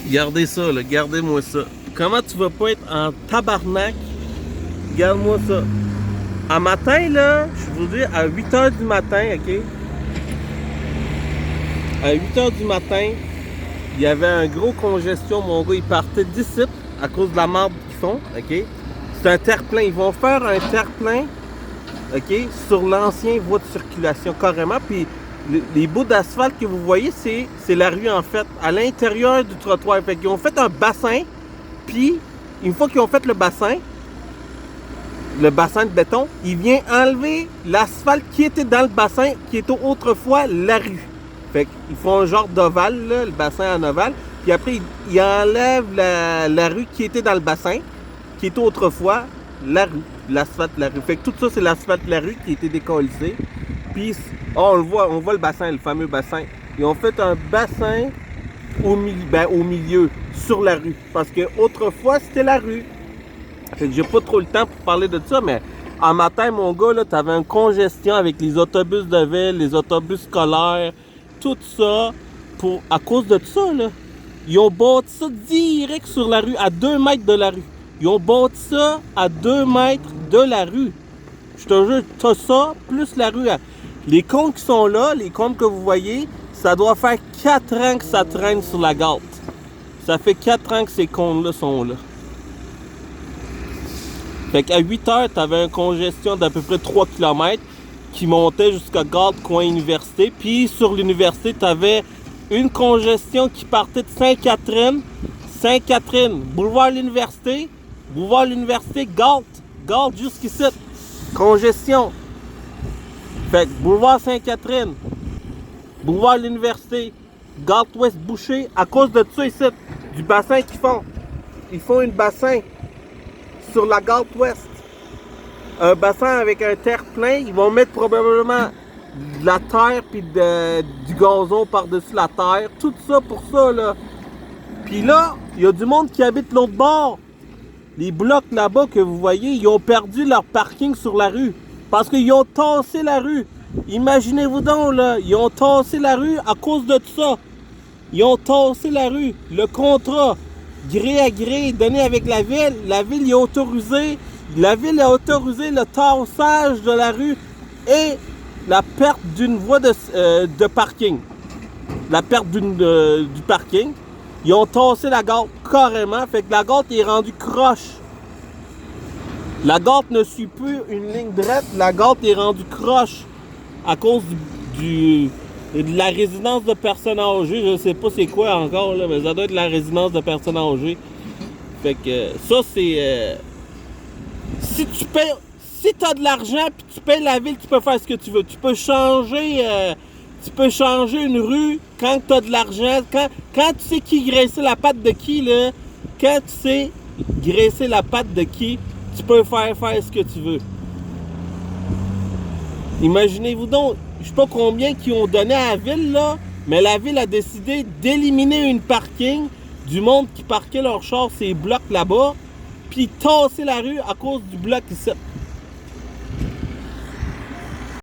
Regardez ça, là. Regardez-moi ça. Comment tu vas pas être en tabarnak? Regarde-moi ça. À matin, là, je vous dis, à 8h du matin, OK? À 8h du matin, il y avait un gros congestion. Mon gars, il partait d'ici à cause de la merde qu'ils font, OK? C'est un terre-plein. Ils vont faire un terre-plein, OK? Sur l'ancien voie de circulation, carrément. Puis les bouts d'asphalte que vous voyez, c'est la rue, en fait, à l'intérieur du trottoir. Fait qu'ils ont fait un bassin. Puis, une fois qu'ils ont fait le bassin de béton, il vient enlever l'asphalte qui était dans le bassin, qui était autrefois la rue. Fait qu'ils font un genre d'ovale, là, le bassin en ovale. Puis après, ils enlèvent la rue qui était dans le bassin, qui était autrefois la rue, l'asphalte de la rue. Fait que tout ça, c'est l'asphalte de la rue qui a été décollissé. Puis, on voit le bassin, le fameux bassin. Ils ont fait un bassin au milieu, sur la rue. Parce que autrefois, c'était la rue. Fait que j'ai pas trop le temps pour parler de ça, mais en matin, mon gars, là, t'avais une congestion avec les autobus de ville, les autobus scolaires, tout ça, à cause de ça, là. Ils ont bâti ça direct sur la rue, à 2 mètres de la rue. Ils ont bâti ça à 2 mètres de la rue. Je te jure, t'as ça, plus la rue. Les comptes qui sont là, les comptes que vous voyez, ça doit faire 4 ans que ça traîne sur la gâte. Ça fait 4 ans que ces comptes-là sont là. Fait qu'à 8h, t'avais une congestion d'à peu près 3 km qui montait jusqu'à Gare coin université. Puis sur l'université, t'avais une congestion qui partait de Sainte-Catherine, boulevard l'université, Gare jusqu'ici. Congestion. Fait que boulevard Sainte-Catherine, boulevard l'université, Gare ouest bouché, à cause de ça ici, du bassin qu'ils font. Ils font un bassin sur la Gare ouest. Un bassin avec un terre-plein. Ils vont mettre probablement de la terre puis du gazon par-dessus la terre. Tout ça pour ça, là. Puis là, il y a du monde qui habite l'autre bord. Les blocs là-bas que vous voyez, ils ont perdu leur parking sur la rue. Parce qu'ils ont tassé la rue. Imaginez-vous donc, là. Ils ont tassé la rue à cause de tout ça. Ils ont tassé la rue. Le contrat, gré à gré, donné avec la ville. La ville a autorisé le tassage de la rue et la perte d'une voie de parking. La perte du parking. Ils ont tassé la gare carrément. Fait que la gare est rendue croche. La gare ne suit plus une ligne droite. La gare est rendue croche à cause de la résidence de personnes âgées. Je sais pas c'est quoi encore, là, mais ça doit être la résidence de personnes âgées. Fait que ça, c'est... si tu as de l'argent puis tu payes la ville, tu peux faire ce que tu veux. Tu peux changer une rue quand tu as de l'argent. Quand tu sais qui graisser la patte de qui, là. Quand tu sais graisser la patte de qui, tu peux faire ce que tu veux. Imaginez-vous donc, je sais pas combien qu'ils ont donné à la ville, là, mais la ville a décidé d'éliminer une parking du monde qui parquait leur char, ces blocs là-bas, puis tasser la rue à cause du bloc ici.